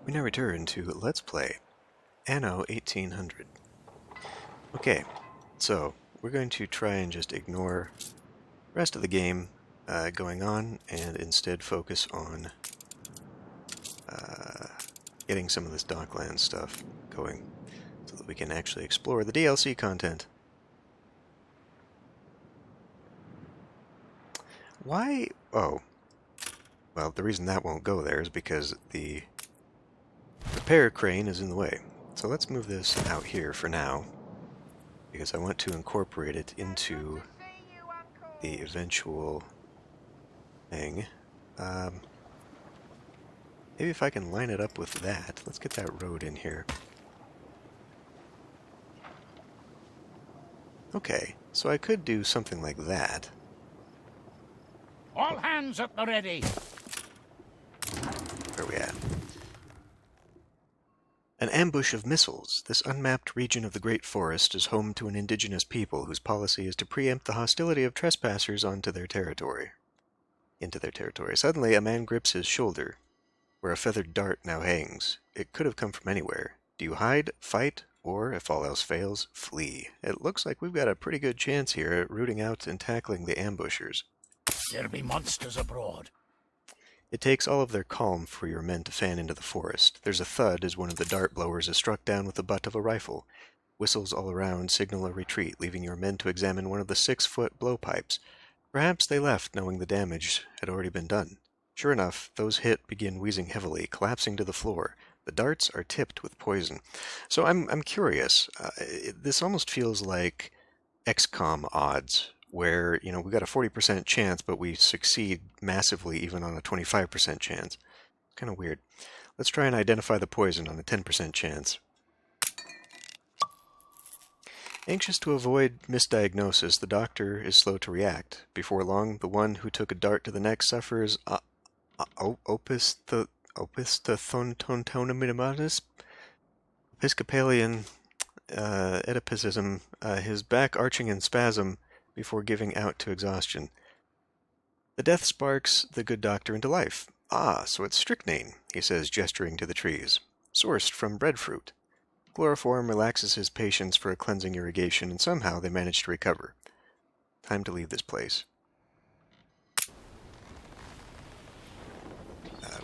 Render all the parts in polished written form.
We now return to Let's Play Anno 1800. Okay, so we're going to try and just ignore the rest of the game going on and instead focus on getting some of this Docklands stuff going so that we can actually explore the DLC content. Why? Oh. Well, the reason that won't go there is because the repair crane is in the way. So let's move this out here for now, because I want to incorporate it into the eventual thing. Maybe if I can line it up with that. Let's get that road in here. Okay, so I could do something like that. All hands at the ready. Where are we at? An ambush of missiles. This unmapped region of the Great Forest is home to an indigenous people whose policy is to preempt the hostility of trespassers into their territory. Suddenly, a man grips his shoulder, where a feathered dart now hangs. It could have come from anywhere. Do you hide, fight, or, if all else fails, flee? It looks like we've got a pretty good chance here at rooting out and tackling the ambushers. There be monsters abroad. It takes all of their calm for your men to fan into the forest. There's a thud as one of the dart blowers is struck down with the butt of a rifle. Whistles all around signal a retreat, leaving your men to examine one of the 6-foot blowpipes. Perhaps they left knowing the damage had already been done. Sure enough, those hit begin wheezing heavily, collapsing to the floor. The darts are tipped with poison. So I'm curious. This almost feels like XCOM odds, where, you know, we got a 40% chance, but we succeed massively even on a 25% chance. Kind of weird. Let's try and identify the poison on a 10% chance. Anxious to avoid misdiagnosis, the doctor is slow to react. Before long, the one who took a dart to the neck suffers opisthotontonominus, Episcopalian Oedipism, his back arching in spasm before giving out to exhaustion. The death sparks the good doctor into life. Ah, so it's strychnine, he says, gesturing to the trees. Sourced from breadfruit. Chloroform relaxes his patients for a cleansing irrigation, and somehow they manage to recover. Time to leave this place.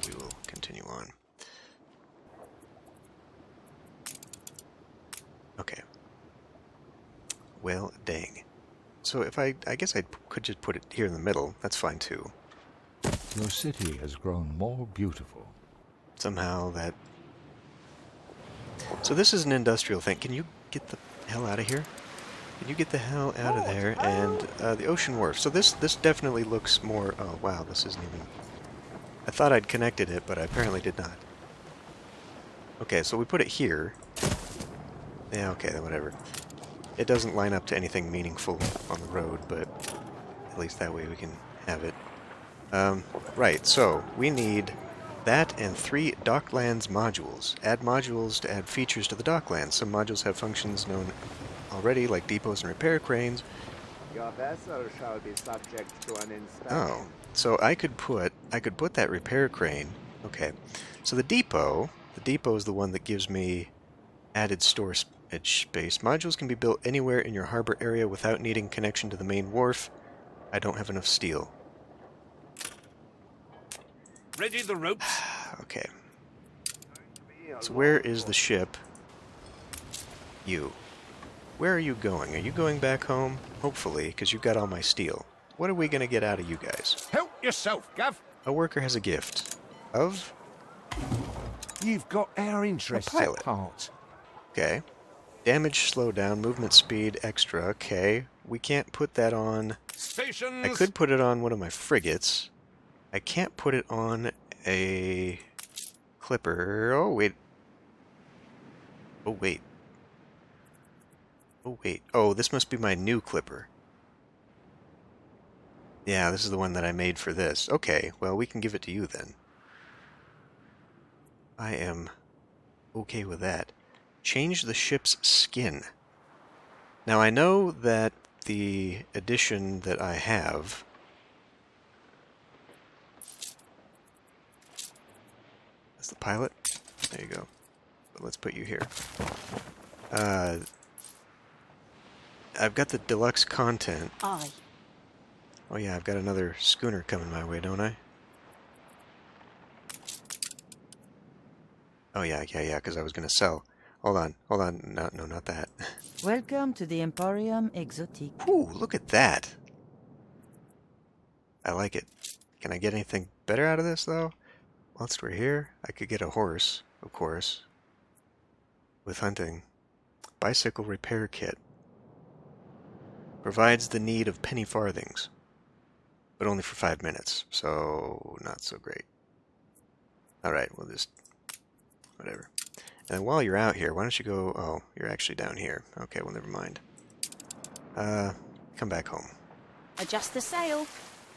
We will continue on. Okay. Well, dang. So if I guess I could just put it here in the middle. That's fine too. Your city has grown more beautiful. Somehow that... So this is an industrial thing. Can you get the hell out of here? Can you get the hell out of there? And the Ocean Wharf. So this definitely looks more... Oh, wow, this isn't even... I thought I'd connected it, but I apparently did not. Okay, so we put it here. Yeah, okay, then whatever. It doesn't line up to anything meaningful on the road, but at least that way we can have it. Right, so we need that and 3 Docklands modules. Add modules to add features to the Docklands. Some modules have functions known already, like depots and repair cranes. Your vessel shall be subject to an inspection. Oh, so I could put that repair crane. Okay, so the depot is the one that gives me added storage space. Modules can be built anywhere in your harbor area without needing connection to the main wharf. I don't have enough steel. Ready the ropes. Okay. So where is the ship? You. Where are you going? Are you going back home? Hopefully, because you've got all my steel. What are we going to get out of you guys? Help yourself, Gav. A worker has a gift. Of? You've got our interests at pilot. heart. Okay. Damage, slowdown, movement speed, extra. Okay. We can't put that on... Stations. I could put it on one of my frigates. I can't put it on a clipper. Oh, wait. Oh, wait. Oh, wait. Oh, this must be my new clipper. Yeah, this is the one that I made for this. Okay, well, we can give it to you then. I am okay with that. Change the ship's skin. Now, I know that the edition that I have... That's the pilot. There you go. But let's put you here. I've got the deluxe content. Aye. Oh yeah, I've got another schooner coming my way, don't I? Oh yeah, because I was gonna sell. Hold on. No, not that. Welcome to the Emporium Exotique. Ooh, look at that. I like it. Can I get anything better out of this, though? Whilst we're here, I could get a horse, of course, with hunting. Bicycle repair kit. Provides the need of penny farthings, but only for 5 minutes, so not so great. Alright, we'll just... whatever. And while you're out here, why don't you go... oh, you're actually down here. Okay, well, never mind. Come back home. Adjust the sail.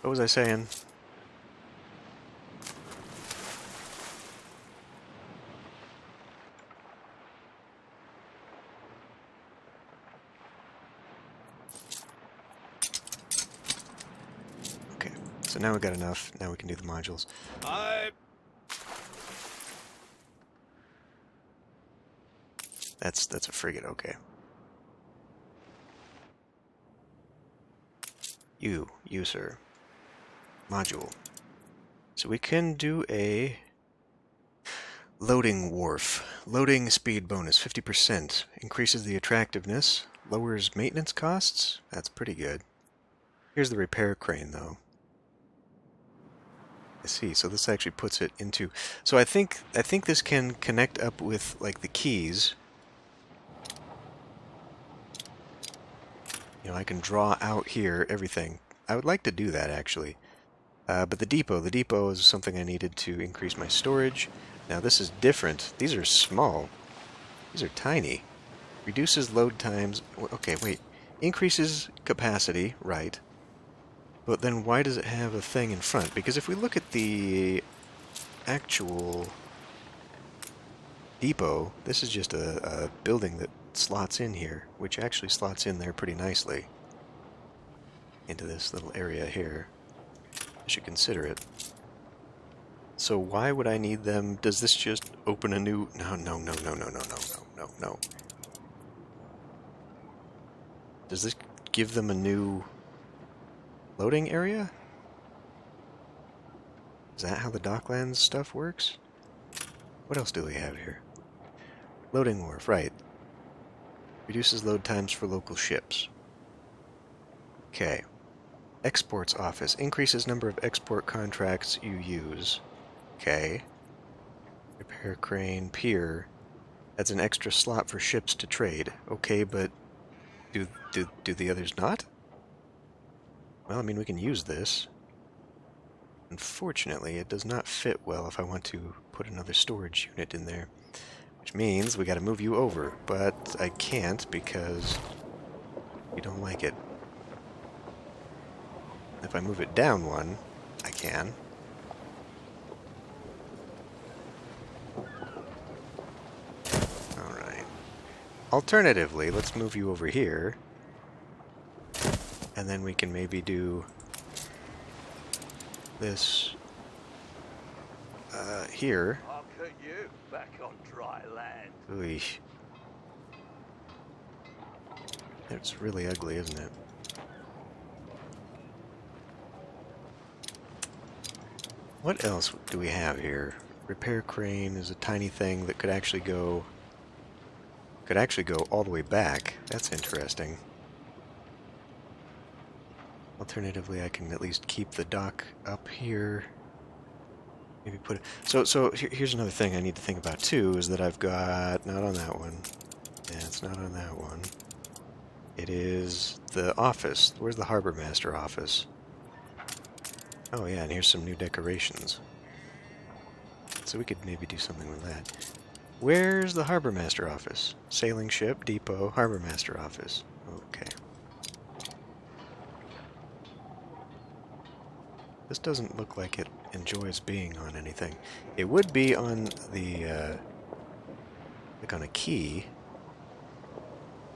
What was I saying? Okay, so now we've got enough. Now we can do the modules. That's a frigate, okay. You, sir. Module. So we can do a loading wharf. Loading speed bonus, 50%. Increases the attractiveness. Lowers maintenance costs. That's pretty good. Here's the repair crane, though. I see, so this actually puts it into... so I think this can connect up with, like, the keys. You know, I can draw out here everything. I would like to do that, actually. But the depot is something I needed to increase my storage. Now this is different. These are small. These are tiny. Reduces load times. Okay, wait. Increases capacity, right. But then why does it have a thing in front? Because if we look at the actual depot, this is just a building that slots in here, which actually slots in there pretty nicely into this little area here. I should consider it. So why would I need them? Does this just open a new... no. Does this give them a new loading area? Is that how the Docklands stuff works? What else do we have here? Loading wharf, right. Reduces load times for local ships. Okay. Exports office. Increases number of export contracts you use. Okay. Repair crane pier. Adds an extra slot for ships to trade. Okay, but do the others not? Well, I mean, we can use this. Unfortunately, it does not fit well if I want to put another storage unit in there. Which means we gotta move you over, but I can't because you don't like it. If I move it down one, I can. Alright. Alternatively, let's move you over here. And then we can maybe do this here. I'll cut you back on dry land. Ooh. It's really ugly, isn't it? What else do we have here? Repair crane is a tiny thing that could actually go all the way back. That's interesting. Alternatively, I can at least keep the dock up here. Maybe put it... So here's another thing I need to think about too, is that I've got... not on that one. Yeah, it's not on that one. It is the office. Where's the Harbor Master office? Oh yeah, and here's some new decorations. So we could maybe do something with that. Where's the Harbor Master office? Sailing ship, depot, Harbor Master office. Okay. This doesn't look like it enjoys being on anything. It would be on the, like on a key.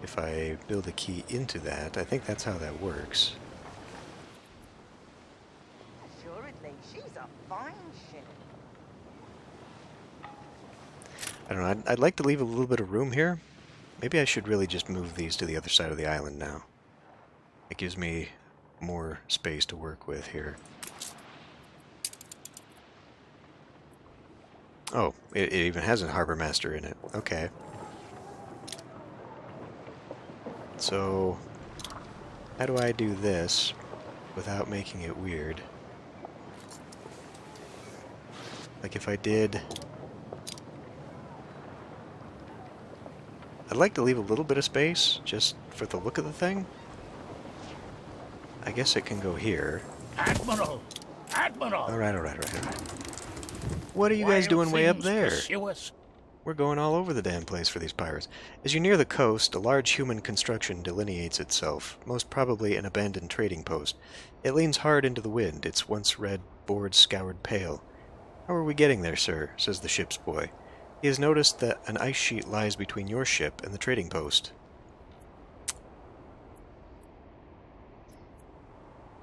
If I build a key into that, I think that's how that works. Assuredly, she's a fine ship. I don't know, I'd like to leave a little bit of room here. Maybe I should really just move these to the other side of the island now. It gives me more space to work with here. Oh, it even has a harbor master in it. Okay. So, how do I do this without making it weird? Like if I did... I'd like to leave a little bit of space, just for the look of the thing. I guess it can go here. Admiral! Admiral! Alright. What are you guys doing way up there? Us. We're going all over the damn place for these pirates. As you near the coast, a large human construction delineates itself, most probably an abandoned trading post. It leans hard into the wind, its once red boards scoured pale. "How are we getting there, sir?" says the ship's boy. He has noticed that an ice sheet lies between your ship and the trading post.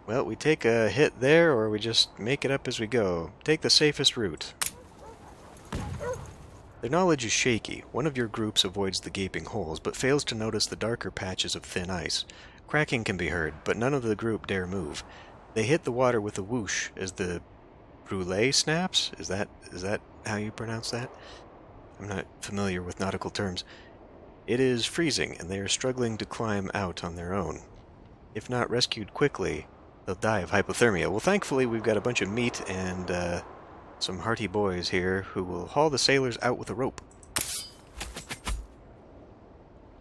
Well, we take a hit there, or we just make it up as we go. Take the safest route. Their knowledge is shaky. One of your groups avoids the gaping holes, but fails to notice the darker patches of thin ice. Cracking can be heard, but none of the group dare move. They hit the water with a whoosh as the brûlée snaps? Is that how you pronounce that? I'm not familiar with nautical terms. It is freezing, and they are struggling to climb out on their own. If not rescued quickly, they'll die of hypothermia. Well, thankfully, we've got a bunch of meat and some hearty boys here who will haul the sailors out with a rope.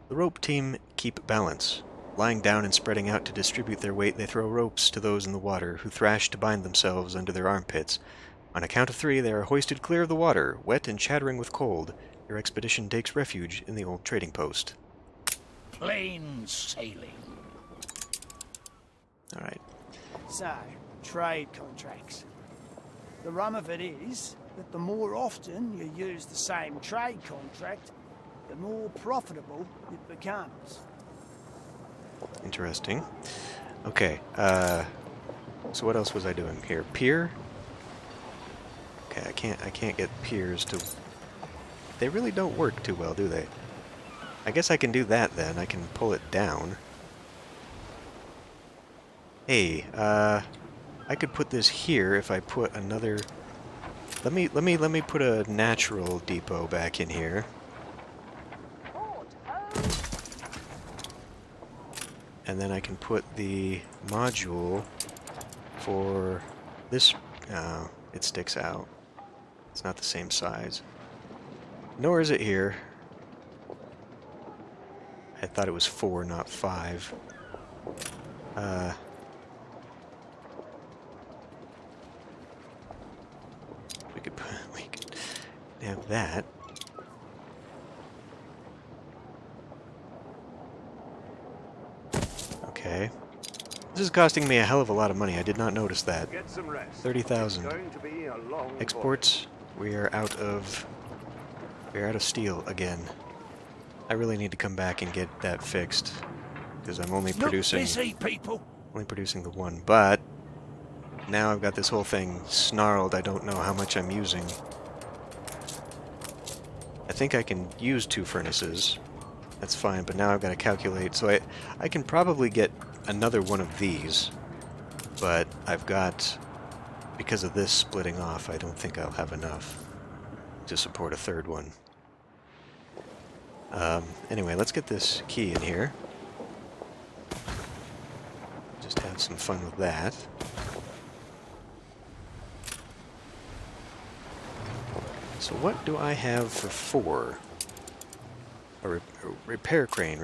The rope team keep balance. Lying down and spreading out to distribute their weight, they throw ropes to those in the water, who thrash to bind themselves under their armpits. On a count of 3, they are hoisted clear of the water, wet and chattering with cold. Your expedition takes refuge in the old trading post. Plain sailing. Alright. So, trade contracts. The rum of it is that the more often you use the same trade contract, the more profitable it becomes. Interesting. Okay, so what else was I doing here? Pier? Okay, I can't get piers to... They really don't work too well, do they? I guess I can do that then. I can pull it down. Hey, I could put this here if I put another... Let me put a natural depot back in here. And then I can put the module for this... it sticks out. It's not the same size. Nor is it here. I thought it was 4, not 5. We could have that. Okay. This is costing me a hell of a lot of money. I did not notice that. Get some rest. 30,000. It's going to be a long Exports. We are out of steel again. I really need to come back and get that fixed because I'm only producing Busy, people. only producing the one. But now I've got this whole thing snarled. I don't know how much I'm using. I think I can use 2 furnaces. That's fine, but now I've got to calculate. So I can probably get another one of these, but I've got, because of this splitting off, I don't think I'll have enough to support a 3rd one. Anyway, let's get this key in here. Just have some fun with that. So what do I have for 4? A repair crane.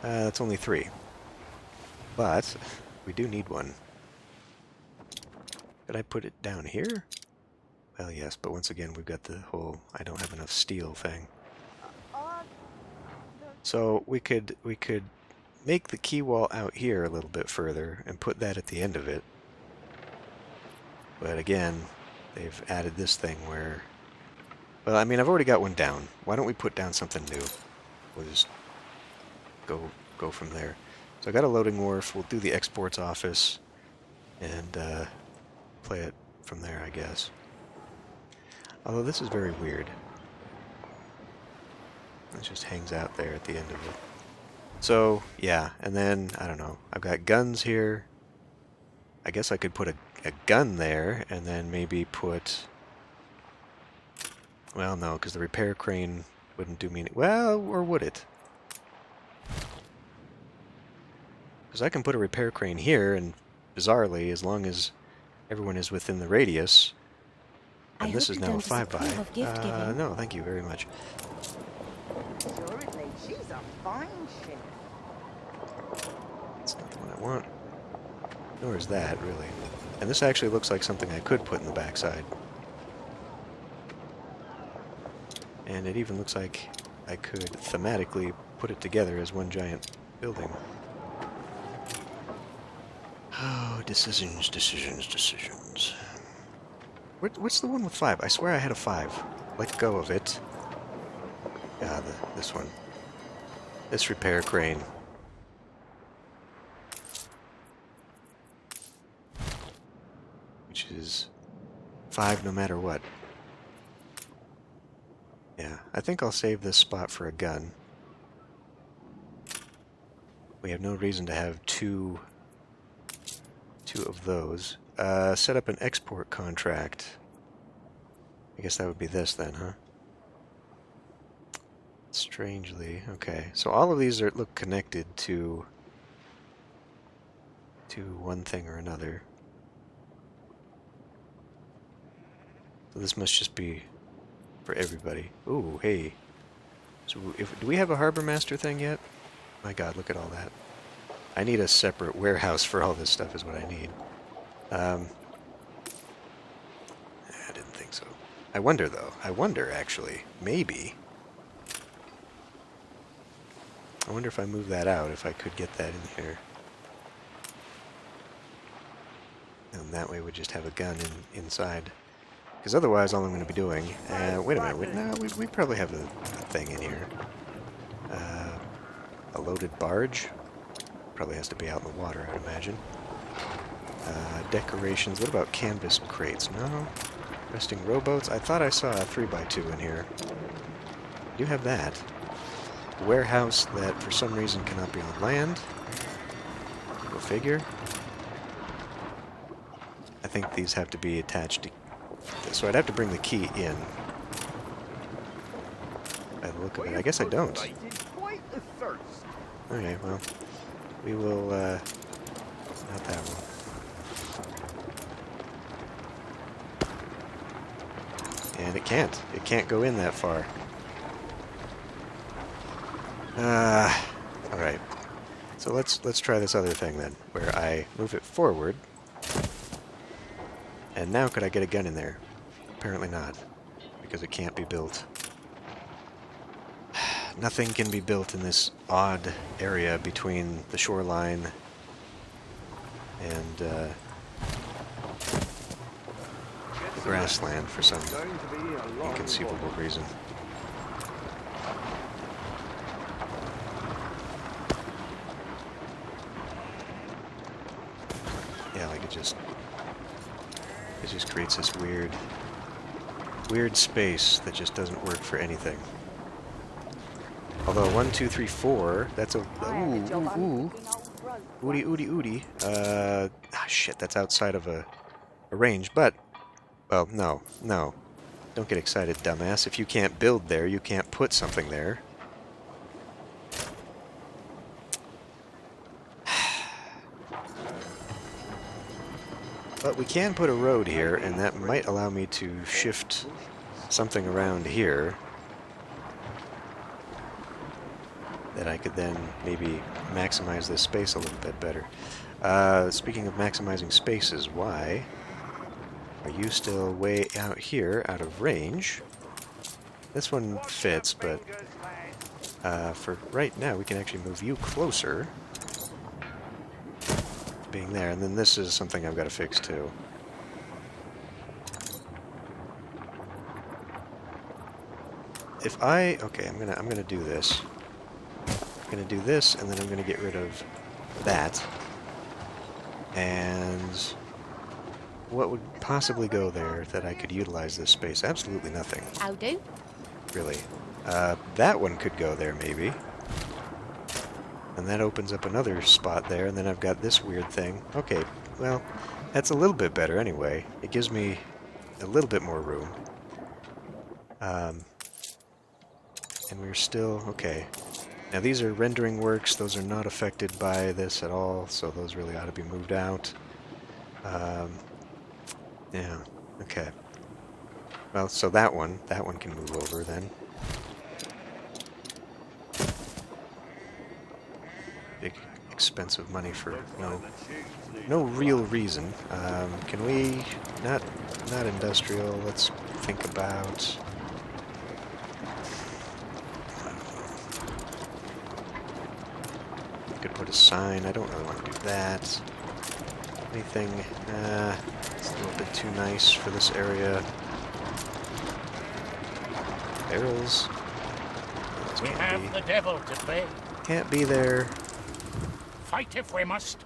That's only 3. But we do need one. Could I put it down here? Well, yes, but once again, we've got the whole I don't have enough steel thing. So we could make the key wall out here a little bit further and put that at the end of it. But again, they've added this thing where... Well, I mean, I've already got one down. Why don't we put down something new? We'll just go from there. So I got a loading wharf. We'll do the exports office and play it from there, I guess. Although this is very weird. It just hangs out there at the end of it. So, yeah, and then, I don't know, I've got guns here. I guess I could put a gun there, and then maybe put... Well, no, because the repair crane wouldn't do me... Well, or would it? Because I can put a repair crane here, and bizarrely, as long as everyone is within the radius... And this is now a 5x. No, thank you very much. Assuredly, she's a fine ship. That's not the one I want. Nor is that, really. And this actually looks like something I could put in the backside. And it even looks like I could thematically put it together as one giant building. Oh, decisions, decisions, decisions. What's the one with 5? I swear I had a 5. Let go of it. Yeah, this one. This repair crane. Which is 5 no matter what. Yeah, I think I'll save this spot for a gun. We have no reason to have two of those. Set up an export contract. I guess that would be this then, huh? Strangely, okay. So all of these look connected to one thing or another. So this must just be for everybody. Ooh, hey. So do we have a harbor master thing yet? My God, look at all that. I need a separate warehouse for all this stuff is what I need. I didn't think so. I wonder, though. I wonder, actually. Maybe. I wonder if I move that out, if I could get that in here. And that way we'd just have a gun inside. Because otherwise, all I'm going to be doing... wait a minute. No, we probably have a thing in here. A loaded barge. Probably has to be out in the water, I'd imagine. Decorations. What about canvas crates? No. Resting rowboats. I thought I saw a 3x2 in here. You have that. A warehouse that for some reason cannot be on land. Go figure. I think these have to be attached to... So I'd have to bring the key in. By the look of it. I guess I don't. Okay, well. We will, not that one. And it can't. It can't go in that far. Alright. So let's try this other thing then, where I move it forward. And now could I get a gun in there? Apparently not, because it can't be built. Nothing can be built in this odd area between the shoreline and the grassland for some inconceivable reason. Yeah, like it just creates this weird space that just doesn't work for anything. Although 1, 2, 3, 4, that's a oody. Shit, that's outside of a range. But, well, no, don't get excited, dumbass. If you can't build there, you can't put something there. But we can put a road here, and that might allow me to shift something around here that I could then maybe maximize this space a little bit better. Speaking of maximizing spaces, why are you still way out here, out of range? This one fits, but for right now we can actually move you closer. Being there, and then this is something I've got to fix too. If okay, I'm gonna do this. I'm gonna do this, and then I'm gonna get rid of that. And what would possibly go there that I could utilize this space? Absolutely nothing. How do? Really. That one could go there, maybe. And that opens up another spot there, and then I've got this weird thing. Okay, well, that's a little bit better anyway. It gives me a little bit more room. And we're still... okay. Now these are rendering works. Those are not affected by this at all, so those really ought to be moved out. Yeah, okay. Well, so that one can move over then. Big, expensive money for no real reason. Can we not industrial? Let's think about. Could put a sign. I don't really want to do that. Anything? It's a little bit too nice for this area. Barrels. We have the devil to pay. Can't be there. Fight if we must.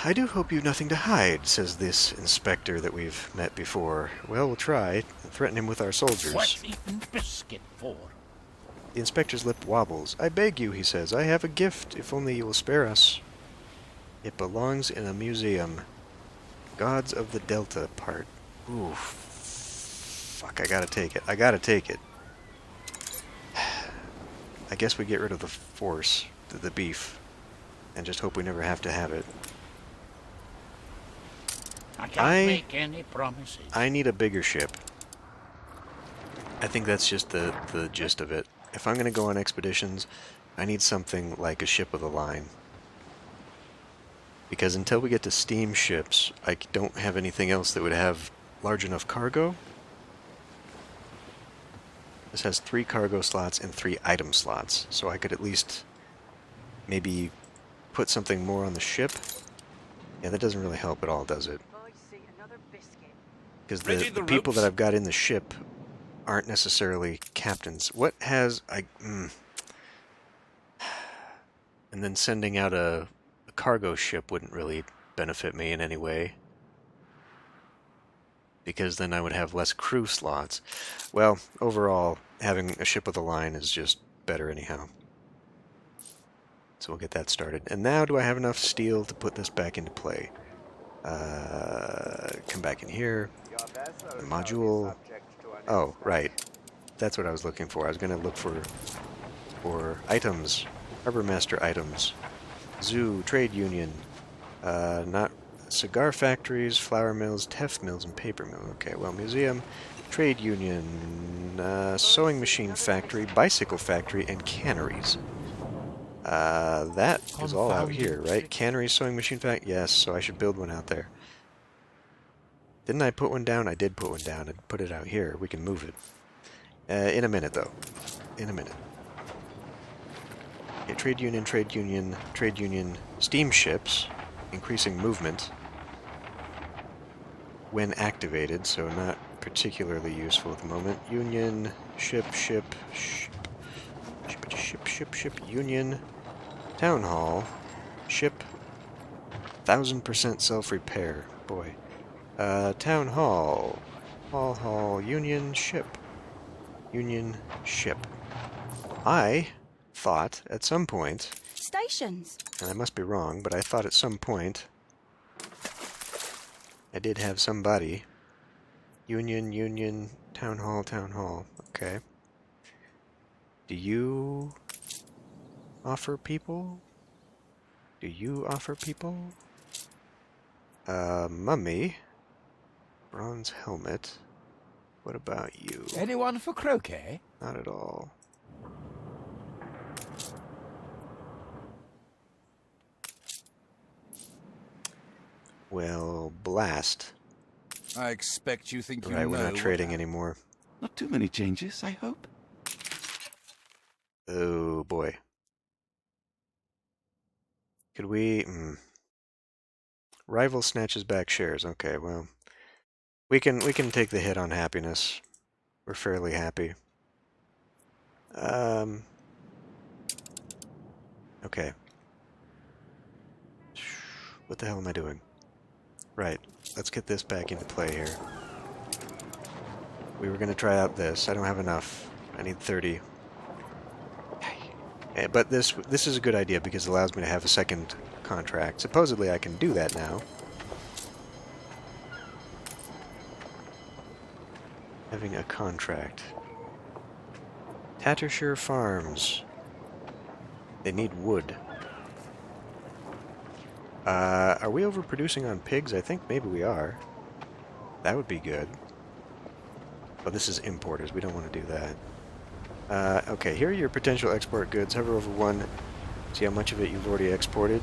I do hope you've nothing to hide, says this inspector that we've met before. Well, we'll try. Threaten him with our soldiers. What's eating biscuit for? The inspector's lip wobbles. I beg you, he says. I have a gift, if only you will spare us. It belongs in a museum. Gods of the Delta part. Ooh. Fuck, I gotta take it. I gotta take it. I guess we get rid of the force, the beef, and just hope we never have to have it. I can't make any promises. I need a bigger ship. I think that's just the gist of it. If I'm going to go on expeditions, I need something like a ship with a line. Because until we get to steamships, I don't have anything else that would have large enough cargo. This has 3 cargo slots and 3 item slots, so I could at least maybe put something more on the ship. Yeah, that doesn't really help at all, does it? I see another biscuit. Because the people that I've got in the ship aren't necessarily captains. What has... And then sending out a cargo ship wouldn't really benefit me in any way. Because then I would have less crew slots. Well, overall, having a ship with a line is just better anyhow. So we'll get that started. And now, do I have enough steel to put this back into play? Come back in here. The module. Oh, right. That's what I was looking for. I was going to look for items. Harbor Master items. Zoo, trade union. Not cigar factories, flour mills, teff mills, and paper mill. Okay, well, museum, trade union, sewing machine factory, bicycle factory, and canneries. That is all out here, right? Cannery, sewing machine factory? Yes, so I should build one out there. Didn't I put one down? I did put one down and put it out here. We can move it. In a minute, though. In a minute. Okay, trade union, steamships, increasing movement when activated, so not particularly useful at the moment. Union, ship, union, town hall, ship, 1000% self-repair. Boy. Town hall, hall, union, ship. I thought at some point, Stations. and I must be wrong, but I thought at some point I did have somebody. Union, town hall. Okay. Do you offer people? Mummy. Bronze helmet. What about you? Anyone for croquet? Not at all. Well, blast. I expect you think you know. Right, we're not trading anymore. Not too many changes, I hope. Oh boy. Could we... Rival snatches back shares. Okay, well... We can take the hit on happiness. We're fairly happy. Okay. What the hell am I doing? Right. let's get this back into play here. We were going to try out this. I don't have enough. I need 30. But this is a good idea because it allows me to have a second contract. Supposedly I can do that now. Having a contract. Tattershire Farms. They need wood. Are we overproducing on pigs? I think maybe we are. That would be good. Oh, this is importers. We don't want to do that. Okay, here are your potential export goods. Hover over one. See how much of it you've already exported.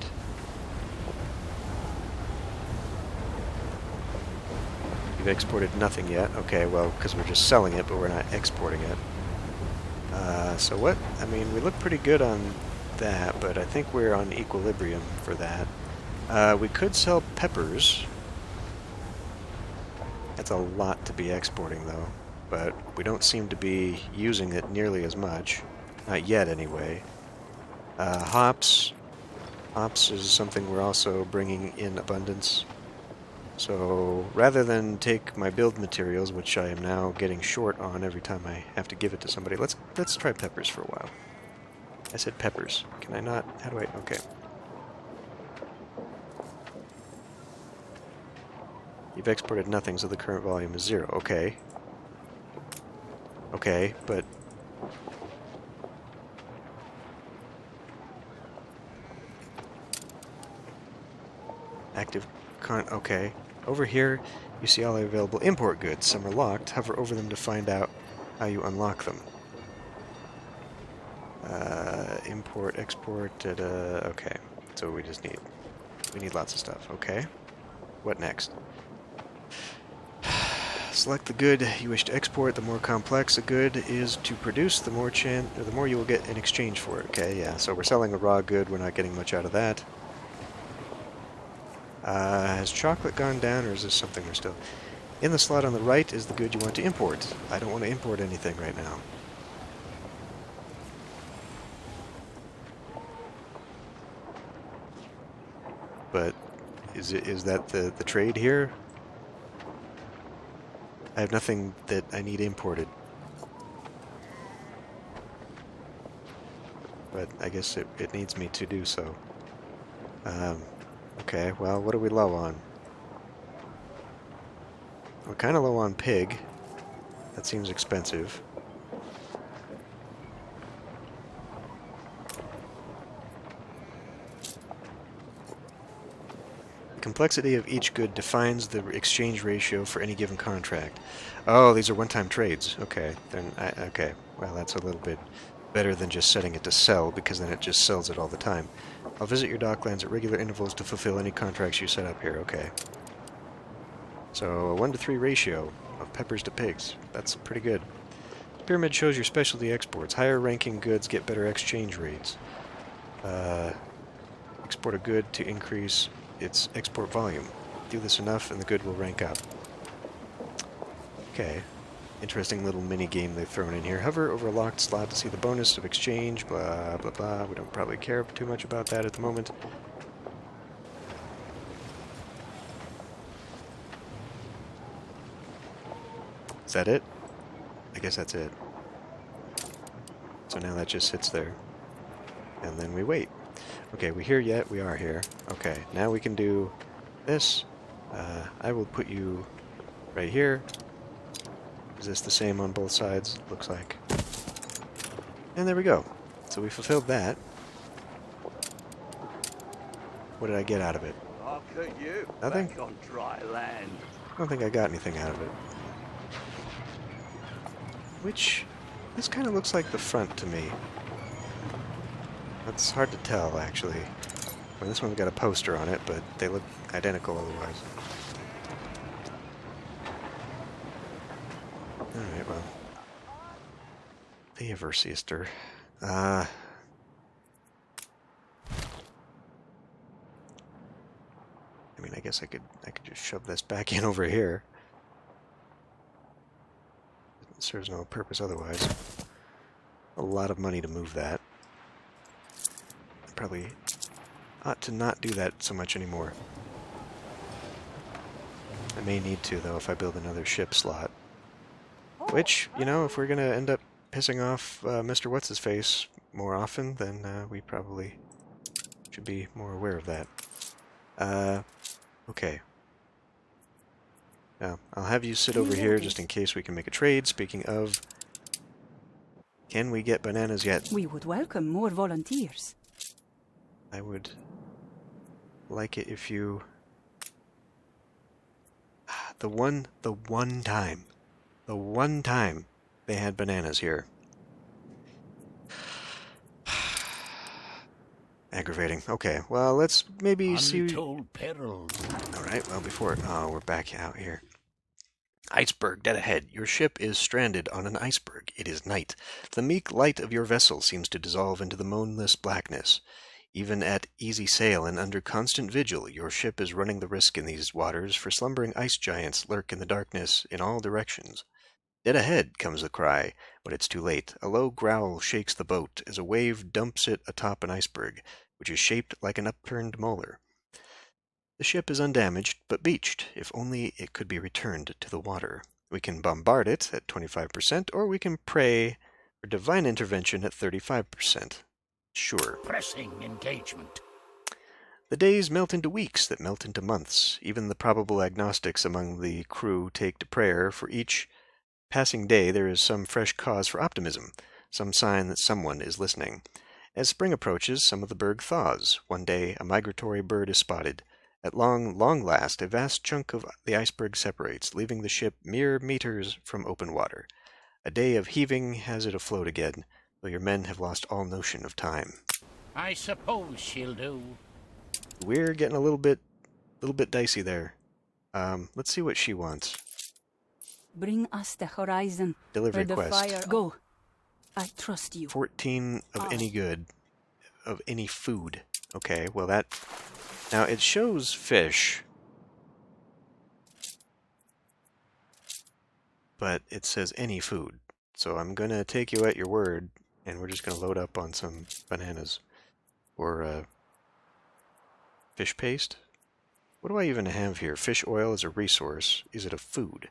You've exported nothing yet. Okay, well, because we're just selling it, but we're not exporting it. So what? I mean, we look pretty good on that, but I think we're on equilibrium for that. We could sell peppers. That's a lot to be exporting, though. But we don't seem to be using it nearly as much. Not yet, anyway. Hops. Hops is something we're also bringing in abundance. So, rather than take my build materials, which I am now getting short on every time I have to give it to somebody, let's try peppers for a while. I said peppers. Can I not? How do I? Okay. You've exported nothing, so the current volume is 0. Okay. Okay, but... Active okay. Over here, you see all the available import goods. Some are locked. Hover over them to find out how you unlock them. Import, export, okay. So we need lots of stuff. Okay. What next? Select the good you wish to export. The more complex a good is to produce, the more you will get in exchange for it. Okay, yeah. So we're selling a raw good. We're not getting much out of that. Has chocolate gone down, or is this something we're still... In the slot on the right is the good you want to import. I don't want to import anything right now. But is that the trade here? I have nothing that I need imported. But I guess it needs me to do so. Okay, well, what are we low on? We're kind of low on pig. That seems expensive. The complexity of each good defines the exchange ratio for any given contract. Oh, these are one-time trades. Okay, then okay. Well, that's a little bit better than just setting it to sell, because then it just sells it all the time. I'll visit your Docklands at regular intervals to fulfill any contracts you set up here. Okay. So, a 1-to-3 ratio of peppers to pigs. That's pretty good. The pyramid shows your specialty exports. Higher ranking goods get better exchange rates. Export a good to increase its export volume. Do this enough and the good will rank up. Okay. Interesting little mini game they've thrown in here. Hover over a locked slot to see the bonus of exchange, blah, blah, blah. We don't probably care too much about that at the moment. Is that it? I guess that's it. So now that just sits there. And then we wait. Okay, we here yet? We are here. Okay, now we can do this. I will put you right here. Is this the same on both sides? Looks like. And there we go. So we fulfilled that. What did I get out of it? Look at you, Nothing? back on dry land. I don't think I got anything out of it. Which, this kind of looks like the front to me. That's hard to tell, actually. Well, this one's got a poster on it, but they look identical otherwise. Alright, well. The Aversiester. I mean, I guess I could just shove this back in over here. It serves no purpose otherwise. A lot of money to move that. I probably ought to not do that so much anymore. I may need to, though, if I build another ship slot. Which, you know, if we're going to end up pissing off Mr. What's-His-Face more often, then we probably should be more aware of that. Okay. Now, I'll have you sit over here just in case we can make a trade. Speaking of, can we get bananas yet? We would welcome more volunteers. I would like it if you... The one time they had bananas here. Aggravating. Okay, well, let's maybe see... Untold perils. Alright, well, before... Oh, we're back out here. Iceberg, dead ahead. Your ship is stranded on an iceberg. It is night. The meek light of your vessel seems to dissolve into the moonless blackness. Even at easy sail and under constant vigil, your ship is running the risk in these waters, for slumbering ice giants lurk in the darkness in all directions. Dead ahead, comes the cry, but it's too late. A low growl shakes the boat as a wave dumps it atop an iceberg, which is shaped like an upturned molar. The ship is undamaged, but beached. If only it could be returned to the water. We can bombard it at 25%, or we can pray for divine intervention at 35%. Sure. Pressing engagement. The days melt into weeks that melt into months. Even the probable agnostics among the crew take to prayer. For each passing day there is some fresh cause for optimism, some sign that someone is listening. As spring approaches, some of the berg thaws. One day a migratory bird is spotted. At long last, a vast chunk of the iceberg separates, leaving the ship mere meters from open water. A day of heaving has it afloat again, though your men have lost all notion of time. I suppose she'll do. We're getting a little bit dicey there. Let's see what she wants. Bring us the horizon. Delivery where the quest. fire... Go. I trust you. 14 of any good, of any food. Okay, well that... Now it shows fish, but it says any food. So I'm going to take you at your word, and we're just going to load up on some bananas. Or fish paste. What do I even have here? Fish oil is a resource. Is it a food?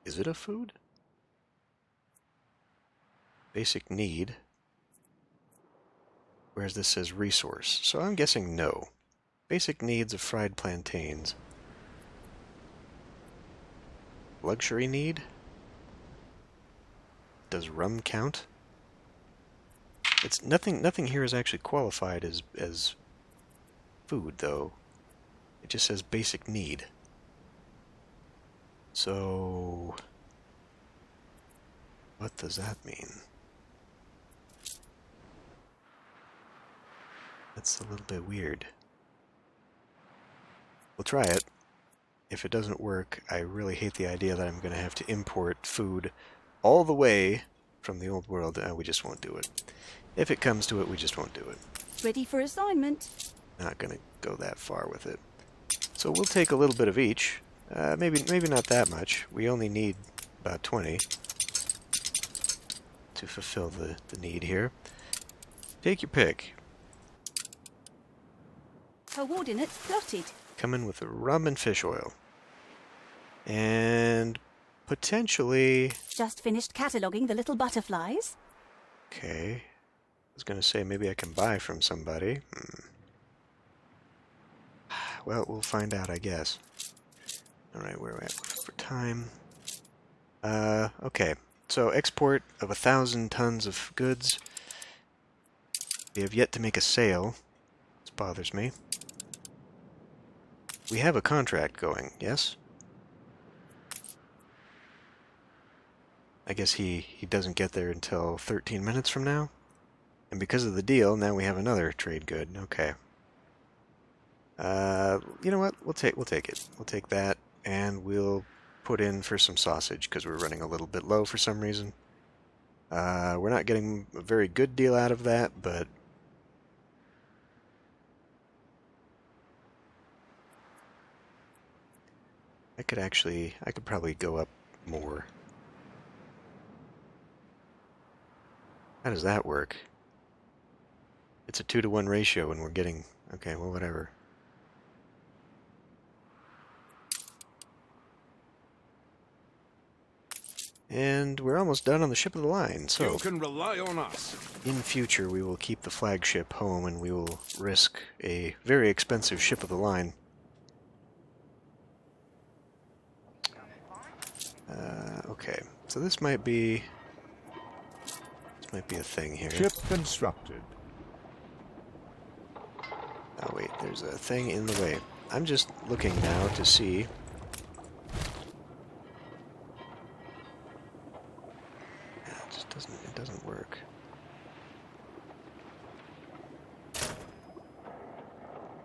Is it a food? Basic need. Whereas this says resource. So I'm guessing no. Basic needs of fried plantains. Luxury need? Does rum count? It's nothing here is actually qualified as food though. It just says basic need. So what does that mean? That's a little bit weird. We'll try it. If it doesn't work, I really hate the idea that I'm going to have to import food all the way from the old world. We just won't do it. If it comes to it, we just won't do it. Ready for assignment. Not going to go that far with it. So we'll take a little bit of each. Maybe not that much. We only need about 20 to fulfill the need here. Take your pick. Coordinates plotted. Come in with rum and fish oil. And potentially... Just finished cataloguing the little butterflies. Okay. I was going to say maybe I can buy from somebody. Well, we'll find out, I guess. Alright, where are we at for time? Okay. So, export of 1,000 tons of goods. We have yet to make a sale. This bothers me. We have a contract going, yes? I guess he doesn't get there until 13 minutes from now? And because of the deal, now we have another trade good. Okay. You know what? We'll take it. We'll take that, and we'll put in for some sausage, because we're running a little bit low for some reason. We're not getting a very good deal out of that, but... I could probably go up more. How does that work? It's a 2-to-1 ratio and we're getting... Okay, well, whatever. And we're almost done on the ship of the line, so... You can rely on us. In future, we will keep the flagship home and we will risk a very expensive ship of the line. Okay, so this might be a thing here. Ship constructed. Oh wait, there's a thing in the way. I'm just looking now to see... Yeah, it doesn't work.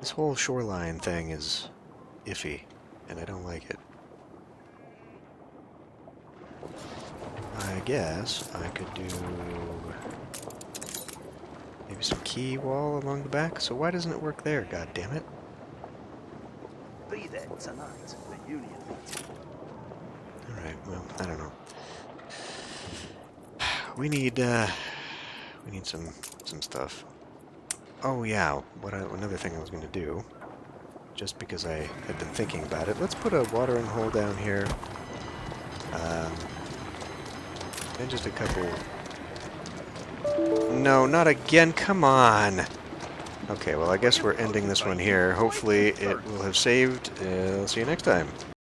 This whole shoreline thing is iffy, and I don't like it. I guess I could do maybe some quay wall along the back. So why doesn't it work there? God damn it! Be there tonight. The Union meeting. All right. Well, I don't know. We need some stuff. Oh yeah. Another thing I was going to do, just because I had been thinking about it. Let's put a watering hole down here. And just a couple... No, not again, come on! Okay, well I guess we're ending this one here. Hopefully it will have saved. I'll see you next time.